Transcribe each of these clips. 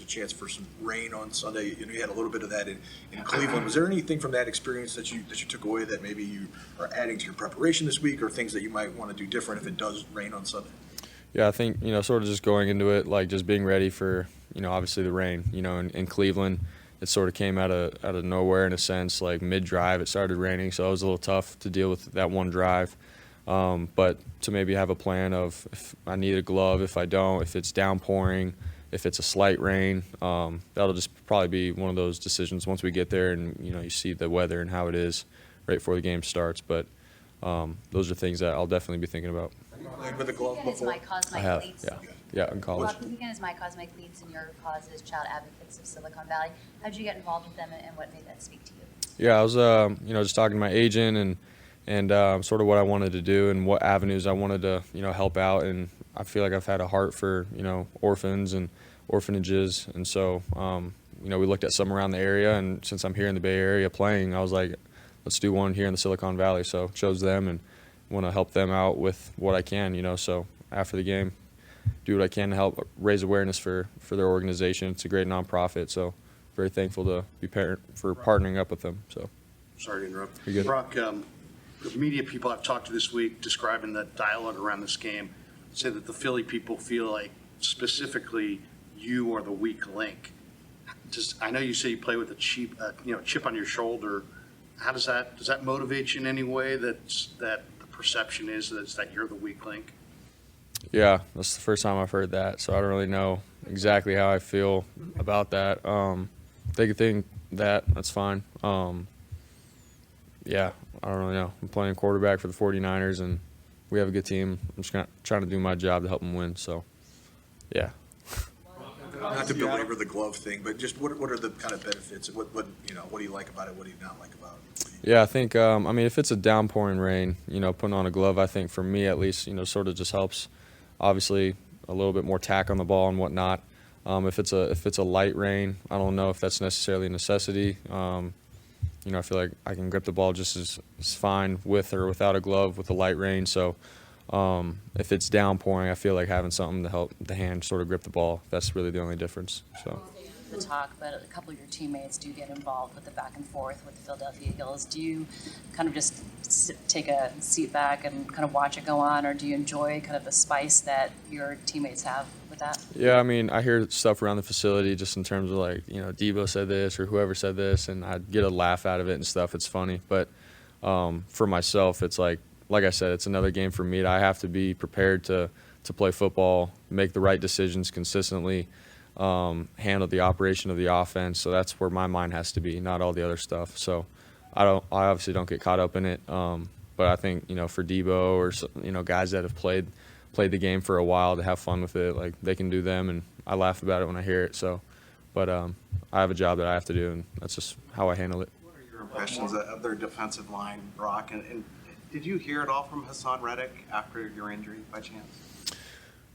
chance for some rain on Sunday. You know, you had a little bit of that in Cleveland. Was there anything from that experience that you took away that maybe you are adding to your preparation this week, or things that you might want to do different if it does rain on Sunday? Yeah, I think, sort of just going into it, like just being ready for, obviously the rain. In Cleveland, it sort of came out of nowhere in a sense. Like mid-drive, it started raining, so it was a little tough to deal with that one drive. But to maybe have a plan of if I need a glove, if I don't, if it's downpouring, if it's a slight rain, that'll just probably be one of those decisions once we get there and, you see the weather and how it is right before the game starts. But those are things that I'll definitely be thinking about. Like with the glove before? My Cosmic I have, Cleats. yeah, in college. Well, the weekend is My Cosmic Cleats, and your cause is Child Advocates of Silicon Valley. How did you get involved with them, and what made that speak to you? Yeah, I was, just talking to my agent and sort of what I wanted to do and what avenues I wanted to, help out. And I feel like I've had a heart for, orphans and orphanages. And so, we looked at some around the area, and since I'm here in the Bay Area playing, I was like, let's do one here in the Silicon Valley. So chose them and want to help them out with what I can, so after the game, do what I can to help raise awareness for their organization. It's a great nonprofit, so very thankful to be for partnering up with them. So, sorry to interrupt. You're good. Brock, the media people I've talked to this week describing the dialogue around this game say that the Philly people feel like specifically you are the weak link. I know you say you play with a chip on your shoulder. How does that motivate you in any way? That the perception is that you're the weak link? Yeah, that's the first time I've heard that, so I don't really know exactly how I feel about that. They could think that's fine. Yeah, I don't really know. I'm playing quarterback for the 49ers, and we have a good team. I'm just trying to do my job to help them win, so yeah. Not to belabor the glove thing, but just what are the kind of benefits? What do you like about it? What do you not like about it? Yeah, I think if it's a downpouring rain, putting on a glove, I think for me at least, sort of just helps. Obviously, a little bit more tack on the ball and whatnot. If it's a light rain, I don't know if that's necessarily a necessity. I feel like I can grip the ball just as fine with or without a glove with a light rain. So if it's downpouring, I feel like having something to help the hand sort of grip the ball. That's really the only difference. So. The talk, but a couple of your teammates do get involved with the back and forth with the Philadelphia Eagles. Do you kind of just take a seat back and kind of watch it go on, or do you enjoy kind of the spice that your teammates have with that? Yeah, I hear stuff around the facility just in terms of like, Debo said this or whoever said this, and I get a laugh out of it and stuff. It's funny, but for myself, it's like I said, it's another game for me. I have to be prepared to play football, make the right decisions consistently. Handle the operation of the offense, so that's where my mind has to be, not all the other stuff. So I obviously don't get caught up in it, but I think for Debo or guys that have played the game for a while to have fun with it, like they can do them, and I laugh about it when I hear it. So, but I have a job that I have to do, and that's just how I handle it. What are your impressions of their defensive line, Brock? And did you hear it all from Hassan Reddick after your injury by chance?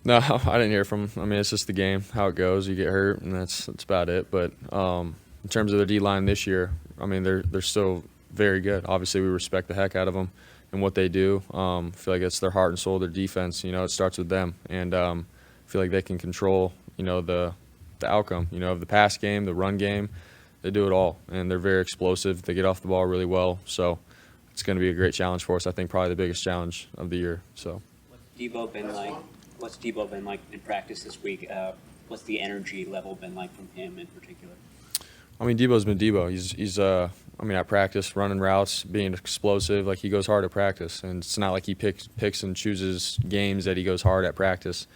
No, I didn't hear from him. It's just the game, how it goes. You get hurt, and that's about it. But in terms of their D-line this year, they're still very good. Obviously, we respect the heck out of them and what they do. I feel like it's their heart and soul, their defense. It starts with them. And I feel like they can control, the outcome, of the pass game, the run game. They do it all, and they're very explosive. They get off the ball really well. So it's going to be a great challenge for us. I think probably the biggest challenge of the year. So. What's Debo been like in practice this week? What's the energy level been like from him in particular? Debo's been Debo. He's at practice, running routes, being explosive. Like, he goes hard at practice, and it's not like he picks and chooses games that he goes hard at practice.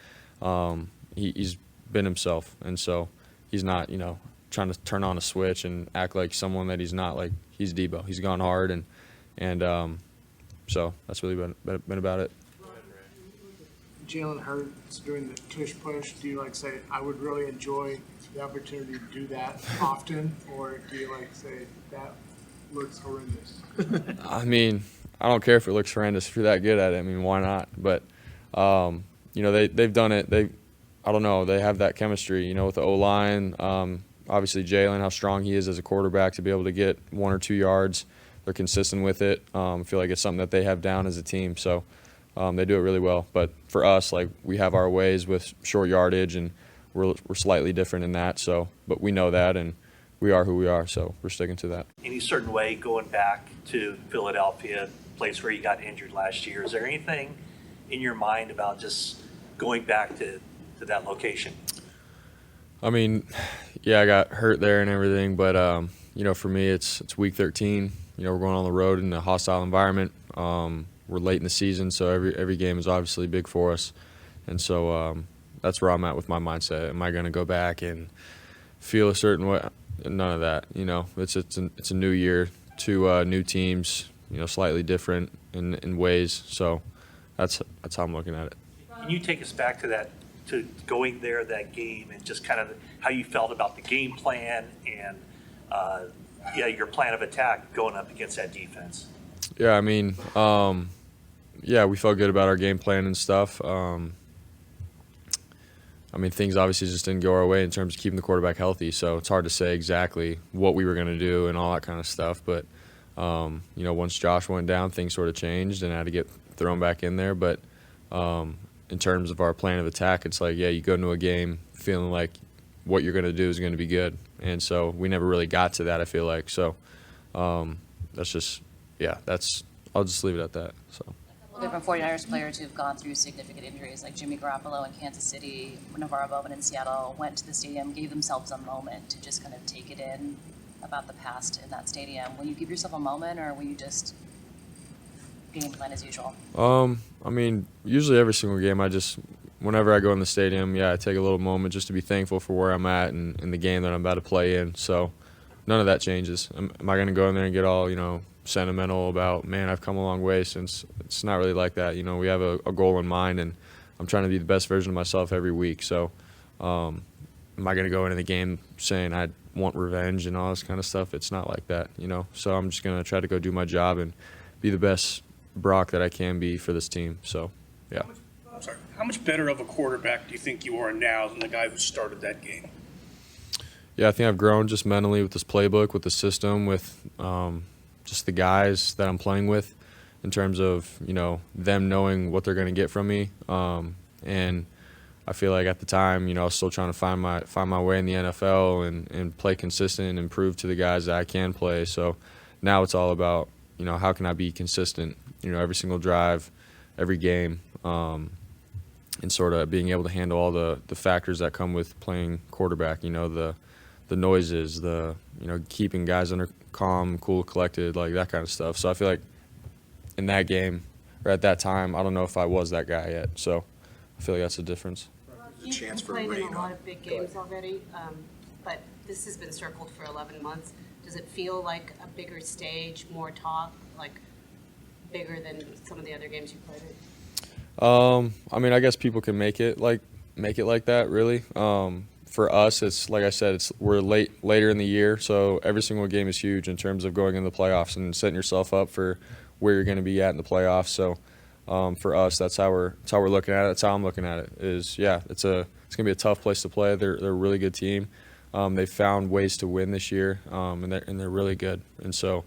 He's been himself, and so he's not, trying to turn on a switch and act like someone that he's not. Like, he's Debo. He's gone hard, and so that's really been about it. Jalen Hurts doing the tush push, do you say, I would really enjoy the opportunity to do that often, or do you say that looks horrendous? I don't care if it looks horrendous. If you're that good at it, why not? But they've done it. I don't know. They have that chemistry, with the O-line. Obviously, Jalen, how strong he is as a quarterback to be able to get 1 or 2 yards. They're consistent with it. I feel like it's something that they have down as a team. So. They do it really well. But for us, we have our ways with short yardage, and we're slightly different in that. So, but we know that, and we are who we are, so we're sticking to that. Any certain way going back to Philadelphia, place where you got injured last year? Is there anything in your mind about just going back to that location? I mean, yeah, I got hurt there and everything, but for me, it's week 13. We're going on the road in a hostile environment. We're late in the season, so every game is obviously big for us, and so that's where I'm at with my mindset. Am I going to go back and feel a certain way? None of that. It's a new year, two new teams. Slightly different in ways. So that's how I'm looking at it. Can you take us back to going there, that game, and just kind of how you felt about the game plan and your plan of attack going up against that defense? Yeah, I mean, we felt good about our game plan and stuff. Things obviously just didn't go our way in terms of keeping the quarterback healthy, so it's hard to say exactly what we were going to do and all that kind of stuff. But, once Josh went down, things sort of changed and I had to get thrown back in there. But in terms of our plan of attack, it's like, you go into a game feeling like what you're going to do is going to be good. And so we never really got to that, I feel like. So that's just, I'll just leave it at that. So. Different 49ers players who've gone through significant injuries, like Jimmy Garoppolo in Kansas City, Navarro Bowman in Seattle, went to the stadium, gave themselves a moment to just kind of take it in about the past in that stadium. Will you give yourself a moment, or will you just game plan as usual? Usually every single game, whenever I go in the stadium, I take a little moment just to be thankful for where I'm at and in the game that I'm about to play in. So none of that changes. Am I going to go in there and get all, sentimental about, man, I've come a long way? Since it's not really like that. We have a goal in mind, and I'm trying to be the best version of myself every week. So am I going to go into the game saying I want revenge and all this kind of stuff? It's not like that, So I'm just going to try to go do my job and be the best Brock that I can be for this team. So, yeah. I'm sorry. How much better of a quarterback do you think you are now than the guy who started that game? Yeah, I think I've grown just mentally with this playbook, with the system, with just the guys that I'm playing with in terms of, them knowing what they're going to get from me. And I feel like at the time, I was still trying to find my way in the NFL and play consistent and prove to the guys that I can play. So now it's all about, how can I be consistent, every single drive, every game, and sort of being able to handle all the factors that come with playing quarterback, the noises, keeping guys under calm, cool, collected, like that kind of stuff. So I feel like in that game or at that time, I don't know if I was that guy yet. So I feel like that's the difference. The chance for You've played in rain a lot of big games already, but this has been circled for 11 months. Does it feel like a bigger stage, more talk, like bigger than some of the other games you played in? I guess people can make it like that, really. For us, it's like I said, we're later in the year, so every single game is huge in terms of going into the playoffs and setting yourself up for where you're going to be at in the playoffs. So for us, that's how we're looking at it. That's how I'm looking at it. It's going to be a tough place to play. They're a really good team. They've found ways to win this year, and they're really good. And so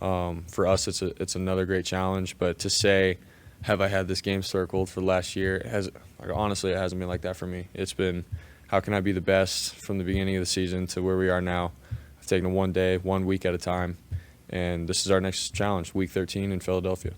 for us, it's another great challenge. But to say, have I had this game circled for last year? Honestly, it hasn't been like that for me. It's been, how can I be the best from the beginning of the season to where we are now? I've taken it one day, 1 week at a time, and this is our next challenge, week 13 in Philadelphia.